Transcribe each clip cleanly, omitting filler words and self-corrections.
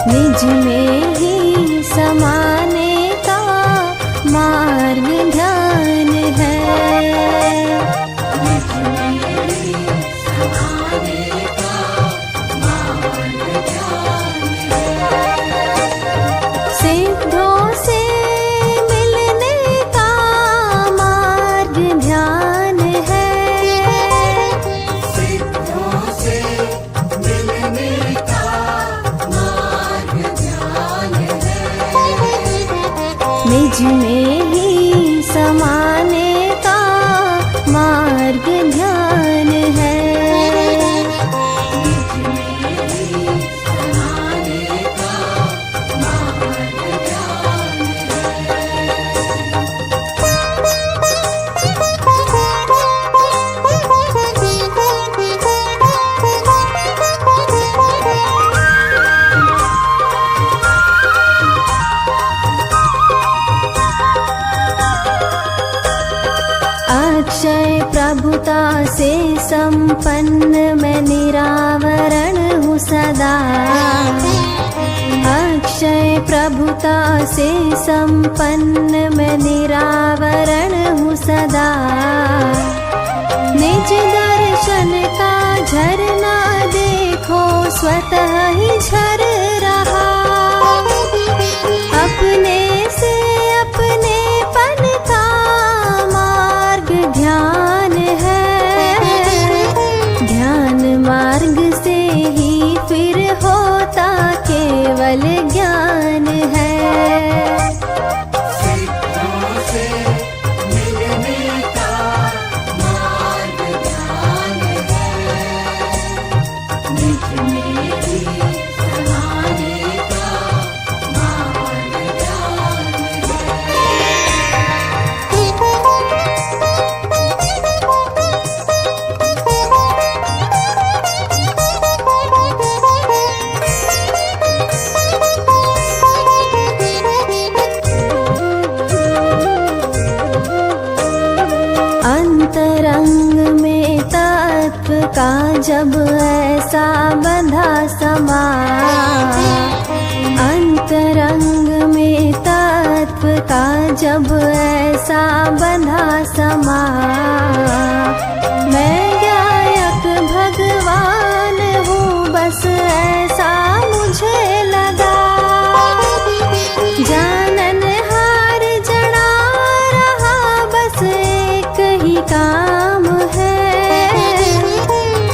निज में ही समाने का मार्ग ध्यान है। निज में ही समाने का मार्ग ध्यान है। सिद्धों से मिलने का मार्ग ध्यान है। सिद्धों से मिलने का निज में ही समाने का मार्ग ध्यान है। निज में ही समाने का मार्ग ध्यान अक्षय प्रभुता से संपन्न मैं निरावरण हूँ सदा। अक्षय प्रभुता से संपन्न मैं निरावरण हूँ सदा। निज दर्शन का झरना देखो स्वतः ही झर रहा। अपने से अपने पन का मार्ग ध्यान है। ध्यान मार्ग से ही फिर होता केवल ज्ञान है। सिद्धों से मिलने का मार्ग ध्यान है। निज में ही समाने का मार्ग ध्यान अंतरंग में तत्व का जब ऐसा बंधा समा। अंतरंग में तत्व का जब ऐसा बंधा समा। मैं गायक भगवान हूँ बस ऐसा मुझे लगा। जानन हार जड़ा रहा बस एक ही काम है।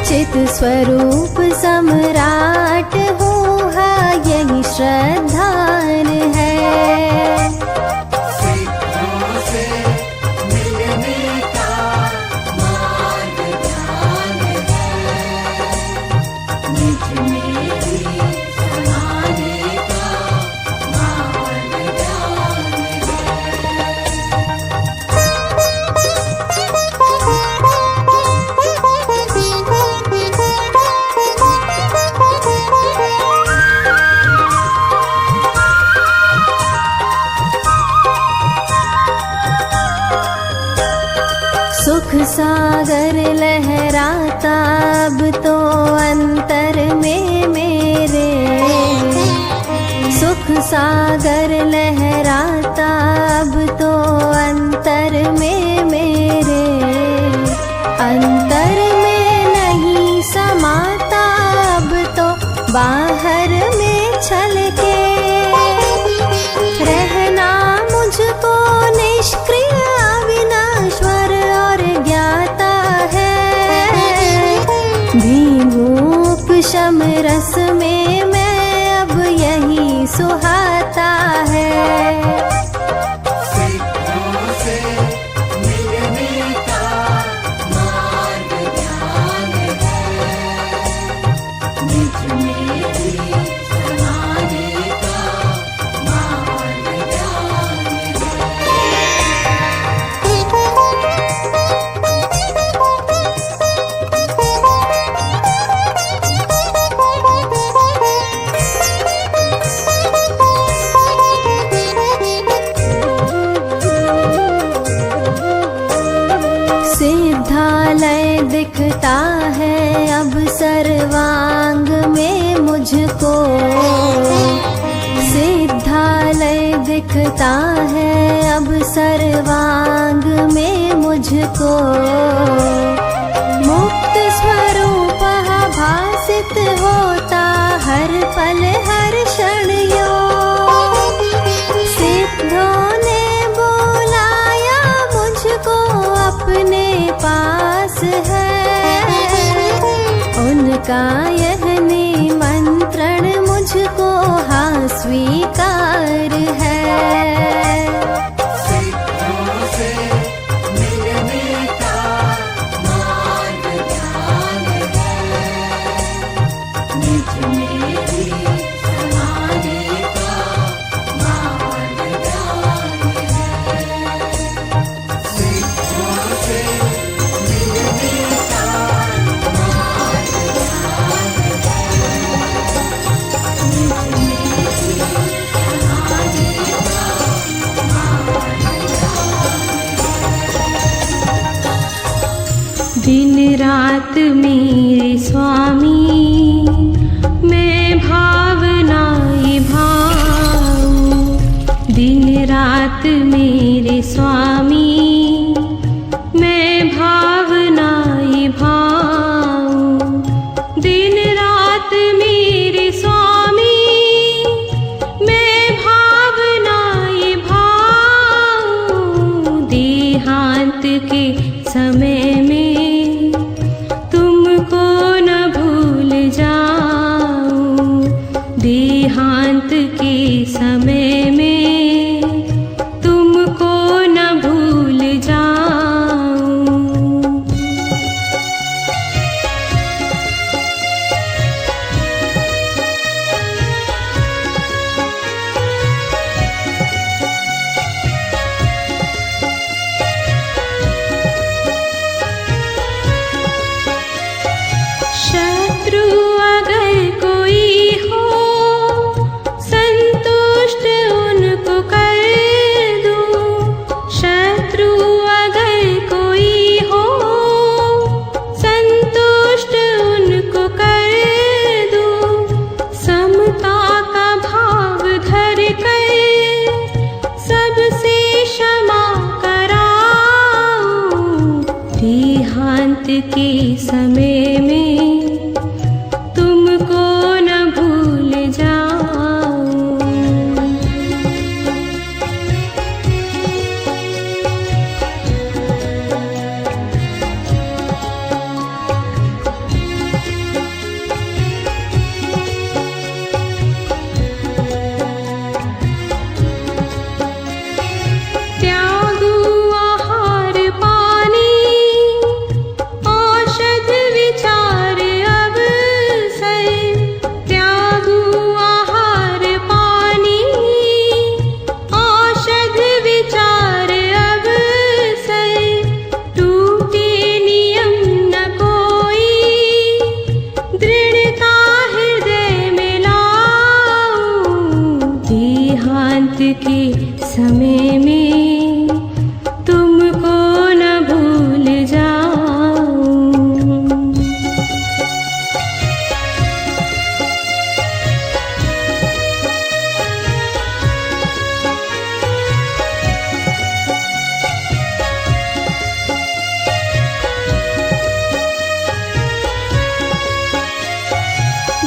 चित स्वरूप सम्राट हूँ हाँ यही श्रद्धान है। सिद्धों से मिलने का मार्ग ध्यान है। निज में ही समाने का मार्ग ध्यान सुख सागर लहराता अब तो अंतर में मेरे। सुख सागर लहराता अब तो अंतर में मेरे। अंतर में नहीं समाता अब तो बाहर में छलके। रहना मुझको निष्क्रिय अविनाश्वर और ज्ञाता है। भीगू शम रस में मैं अब यही सुहाता है। सिद्धों से मिलने का मार्ग ध्यान है। निज में ही समाने का मार्ग ध्यान सिद्धालय दिखता है अब सर्वांग में मुझको। दिखता है अब सर्वांग में मुझको, मुक्त स्वरूप भासित होता हर पल हर क्षण योग। सिद्धों ने बुलाया मुझको अपने पास है, उनका यह निमंत्रण मुझको हाँ स्वीकार है। सिद्धों से मिलने का मार्ग ध्यान है, निज में भी समाने का मार्ग ध्यान है। सिद्धों से मिलने का मार्ग ध्यान है, निज में भी समाने का मार्ग दिन रात मेरे स्वामी मैं भावनाएं भाऊं, दिन रात मेरे स्वामी मैं भावनाएं भाऊं, दिन रात मेरे स्वामी मैं भावनाएं भाऊं। देहांत के समय में तुमको न भूल जाऊं, देहांत के समय में तुमको न भूल जाऊं। शत्रु अगर कोई हो संतुष्ट उनको कर दूं, शत्रु अगर कोई हो संतुष्ट उनको कर दूं, समता का भाव धर कर सबसे क्षमा कराऊं, देहांत के समय में तुमको न भूल जाऊं। त्यागू आहार पानी औषध विचार अवसर, त्यागू आहार पानी औषध विचार अवसर, टूटे नियम न कोई दृढ़ता हृदय में लाऊं, देहांत के समय में तुमको न भूल जाऊं।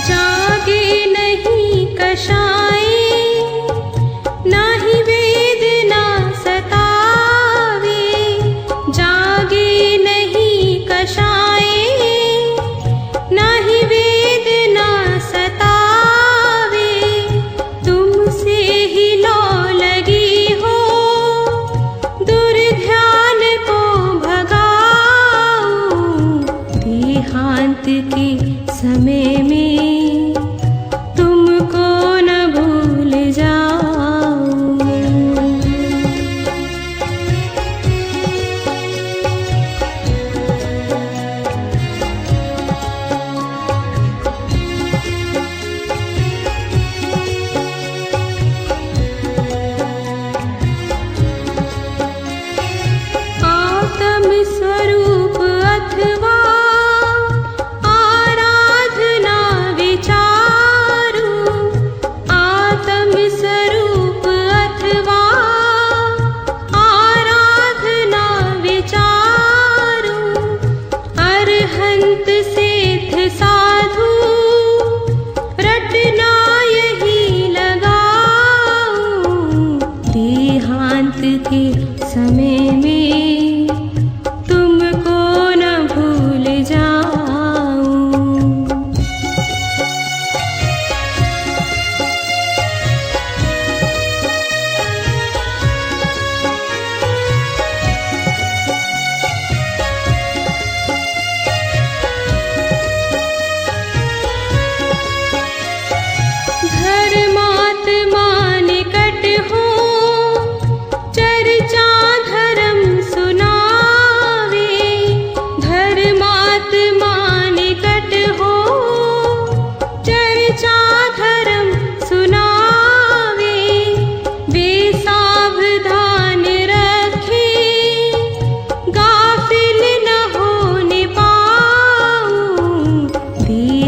जागे नहीं कषाय, ना ही वेदना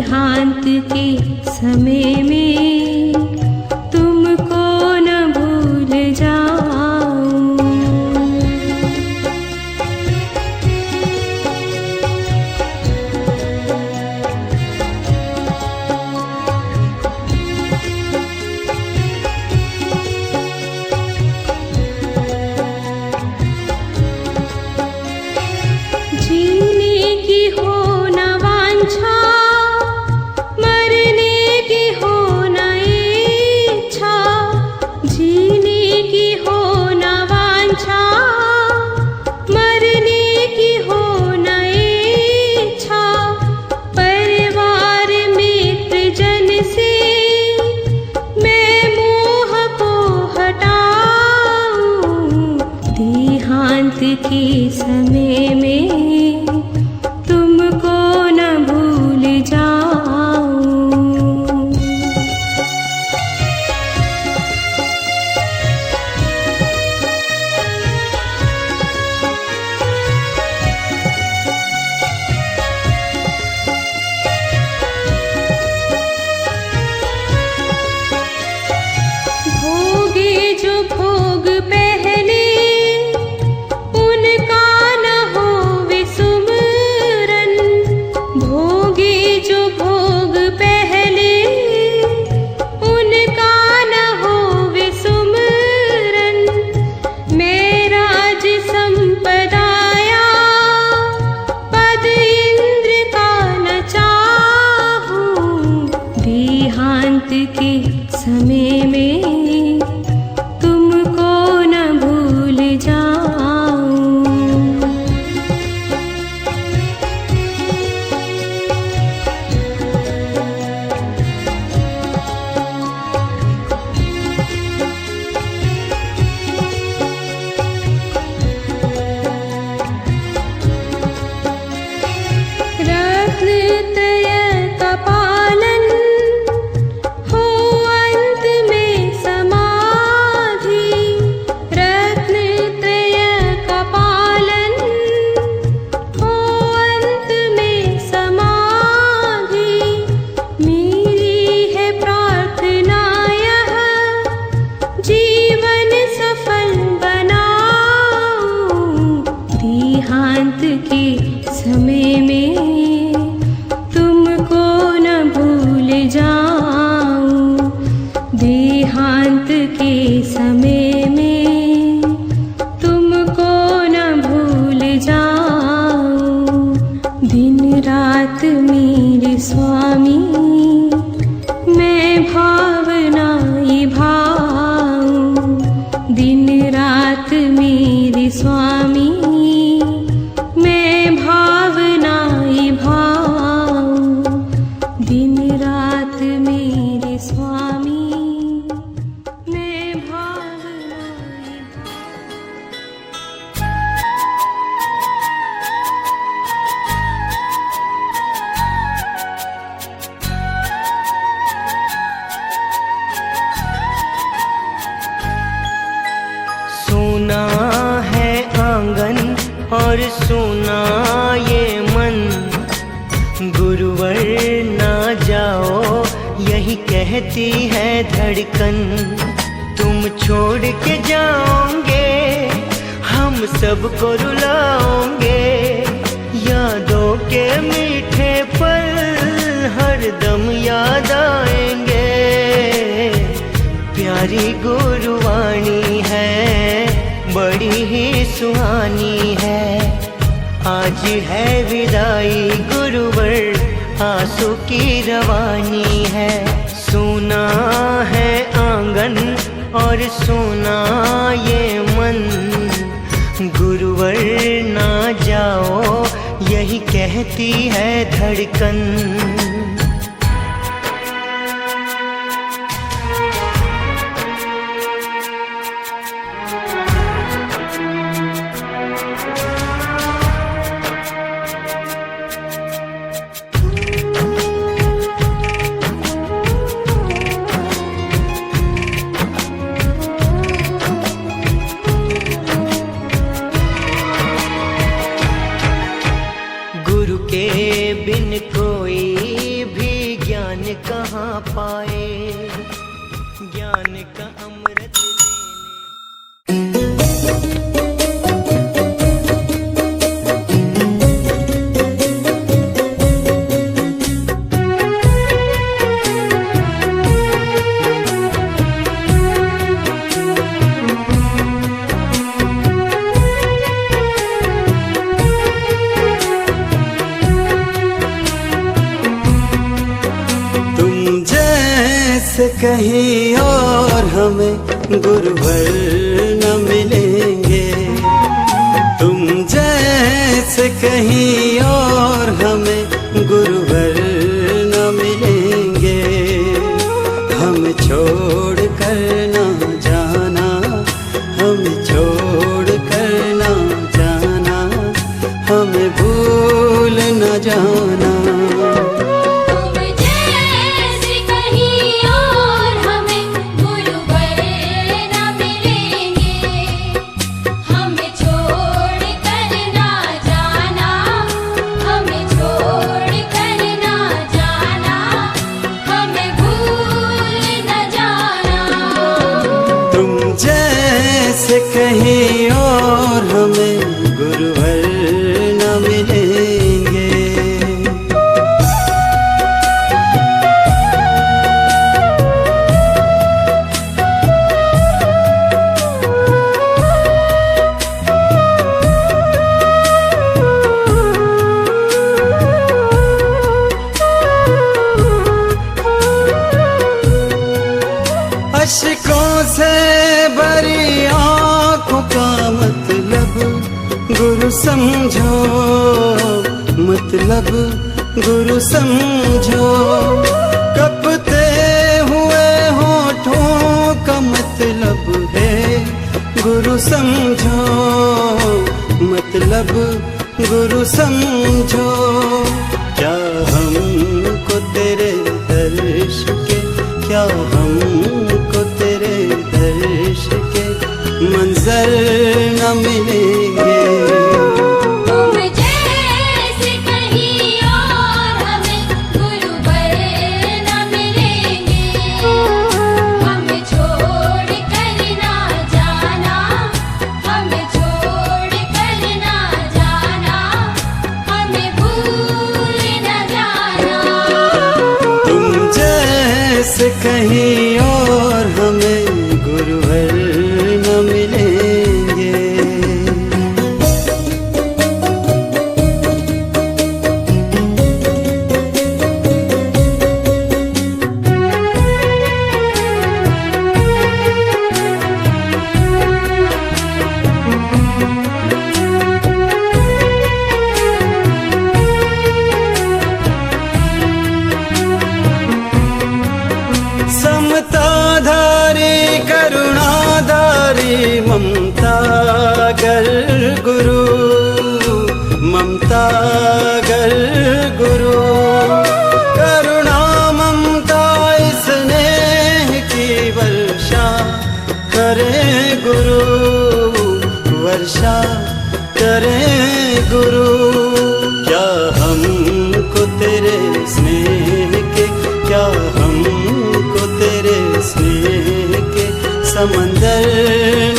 देहांत के समय में तुमको न भूल जाऊं। जीने की हो न वांछा, मरने की हो न इच्छा। जीने की हो न वांछा, मरने की हो न इच्छा। परिवार मित्र जन से मैं मोह को हटाऊं। देहांत के समय में तुमको न भूल जाऊं। भोगे जो भोग पहले, उनका न होवे सुमरन। भोगे जो भोग पहले, उनका न होवे सुमरन। मैं राज संपदाया, पद इंद्र का न चाहूं। देहांत के समय में तुमको न भूल जाऊं। रत्नत्रय का पालन हो अंत में समाधि। रत्नत्रय का पालन हो अंत में समाधि। मेरी है प्रार्थना यह, जीवन सफल बनाऊं। देहांत के समय में तुमको न भूल जाऊं। देहांत के समय में तुमको न भूल जाऊं। दिन रात मेरे स्वामी मैं भावनाएं भाऊं। दिन रात मेरे स्वामी मैं भावनाएं भाऊं। दिन रात मेरे स्वामी मैं भावनाएं सोना है आंगन और सोना ये मन। गुरुवर ना जाओ यही कहती है धड़कन। तुम छोड़ के जाओगे हम सबको रुलाओगे। यादों के मीठे पल हरदम याद आएंगे। प्यारी गुरुवाणी है बड़ी ही सुहानी है। आज है विदाई गुरुवर आंसू की रवानी है। सोना है आंगन और सोना ये मन। गुरुवर ना जाओ यही कहती है धड़कन। बिन कोई कहाँ पाए, ज्ञान का अमृत लेने। कहीं और हमें गुरुवर न मिलेंगे, तुम जैसे कहीं और हमें गुरुवर न मिलेंगे। हम छोड़ कर ना जाना, हम छोड़ कर ना जाना, हमें भूल न जाना। कहीं और हमें गुरुवर न मिलेंगे। अश्कों से भरी आँखों का मतलब गुरु समझो, मतलब गुरु समझो। कपते हुए होठों का मतलब है गुरु समझो, मतलब गुरु समझो। क्या हमको तेरे दर्श के, क्या हमको तेरे दर्श के मंजर न मिलेंगे। तुम जैसे कहीं और हमें गुरुवर न मिलेंगे। हमें छोड़ कर ना जाना, हमें छोड़ कर ना जाना, हमें भूल न जाना। तुम जैसे कहीं और हमें गुरुवर न मिलेंगे। समताधारी करुणाधारी ममता गर गुरु, ममता गर गुरु। करुणा ममता स्नेह की वर्षा करे गुरु, वर्षा करे गुरु। क्या हमको तेरे स्नेह के, क्या हमको तेरे स्नेह के समंदर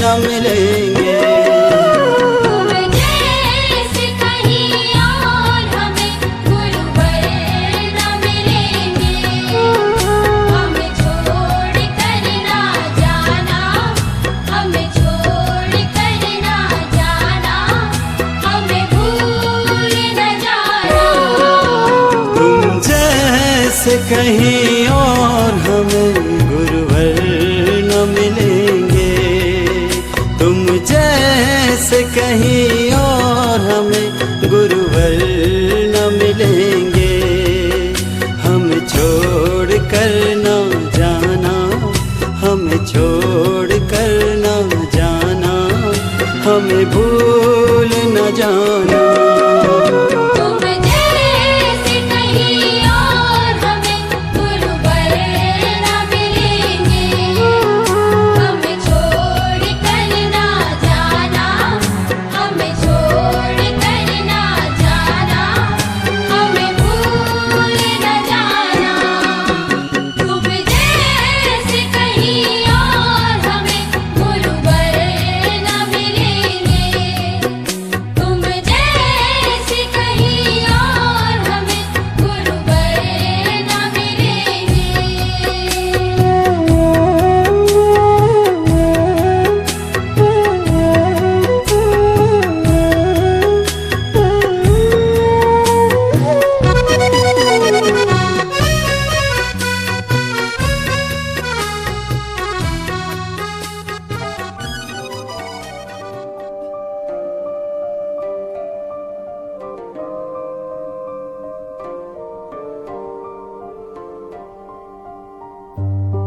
न मिलेंगे। तुम जैसे कहीं और हमें गुरुवर न मिलेंगे। हमें छोड़ कर ना जाना, हमें छोड़ कर ना जाना, हमें भूल न जाना। तुम जैसे कहीं और हमें गुरुवर न मिलेंगे, तुम जैसे कहीं और हमें गुरुवर न मिलेंगे। हमें छोड़ कर ना जाना, हमें छोड़ कर ना जाना, हमें भूल न जाना। तुम जैसे कहीं और हमें गुरुवर न मिलेंगे। हमें छोड़ कर ना जाना, हमें छोड़ कर ना जाना,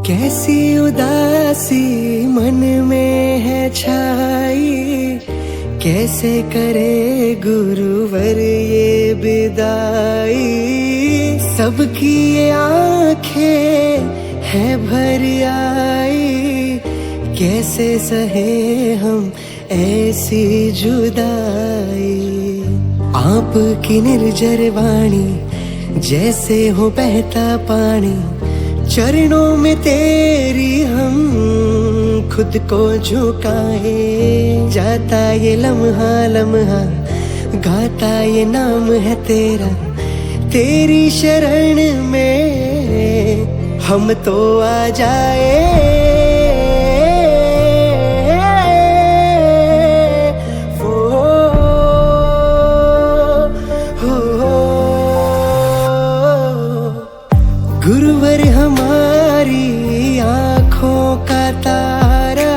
कैसी उदासी मन में है छाई, कैसे करे गुरुवर ये विदाई। सबकी ये आंखें है भर आई, कैसे सहे हम ऐसी जुदाई। आपकी निर्जर वाणी जैसे हो बहता पानी, चरणों में तेरी हम खुद को झुकाए। जाता ये लम्हा लम्हा, गाता ये नाम है तेरा, तेरी शरण में हम तो आ जाए। गुरुवर हमारी आँखों का तारा,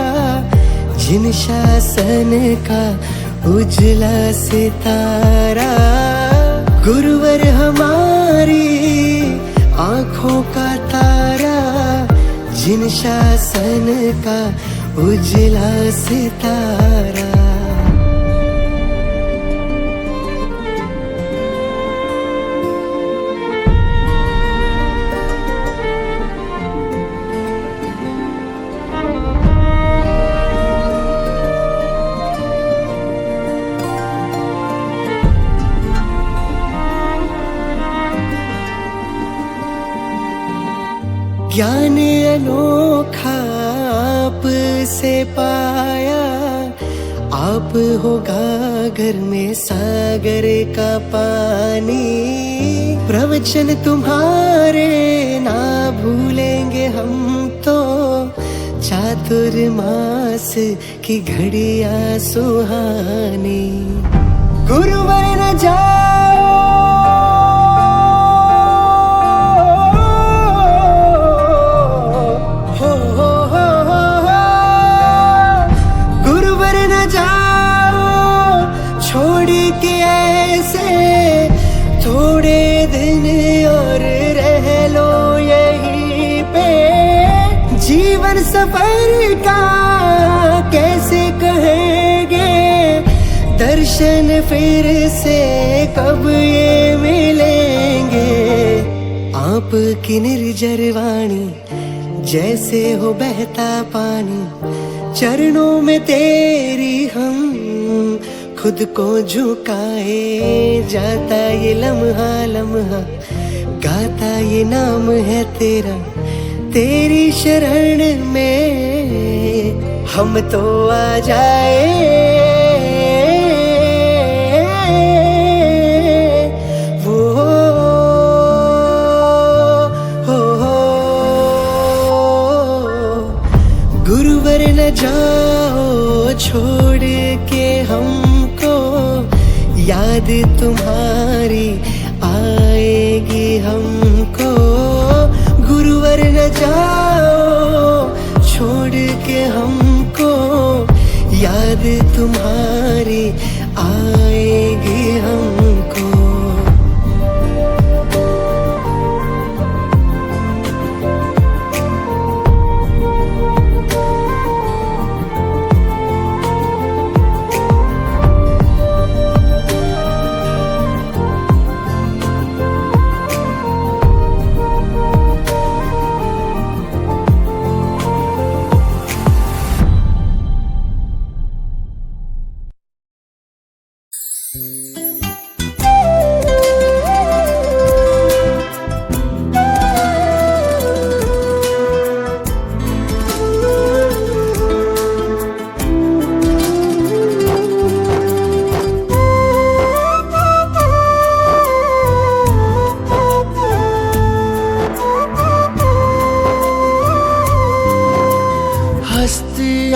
जिन शासन का उजला सितारा। गुरुवर हमारी आँखों का तारा, जिन शासन का उजला सितारा। ज्ञान अनोखा आप से पाया, आप हो गागर में सागर का पानी। प्रवचन तुम्हारे ना भूलेंगे हम तो, चातुर्मास की घड़ियां सुहानी। गुरुवर न जाओ थोड़े दिन और रह लो यहीं पे। जीवन सफर का कैसे कहेंगे, दर्शन फिर से कब ये मिलेंगे। आपकी निर्जर वाणी जैसे हो बहता पानी, चरणों में तेरी हम खुद को झुकाए। जाता ये लम्हा लम्हा, गाता ये नाम है तेरा, तेरी शरण में हम तो आ जाए। वो गुरुवर न जाओ छोड़ के हमको, याद तुम्हारी आएगी हमको। गुरुवर न जाओ छोड़ के हमको, याद तुम्हारी आएगी हमको।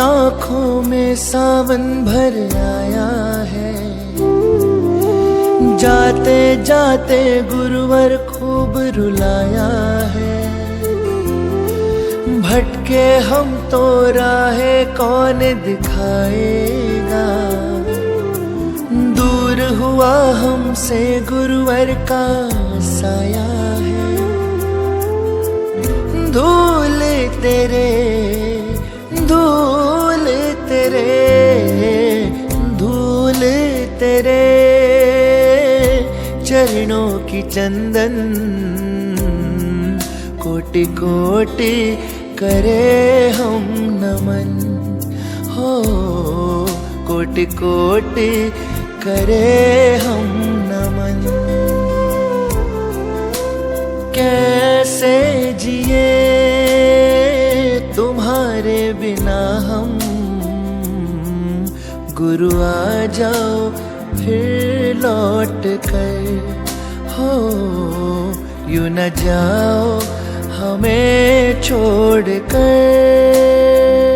आँखों में सावन भर आया है, जाते जाते गुरुवर खूब रुलाया है। भटके हम तो राहे कौन दिखाएगा, दूर हुआ हमसे गुरुवर का साया है। धूल तेरे धूल तेरे धूल तेरे चरणों की चंदन कोटि कोटि करे हम नमन हो कोटि कोटि करे हम नमन। कैसे जिए तुम्हारे बिना हम गुरु आ जाओ फिर लौट कर हो यूं न जाओ हमें छोड़ कर।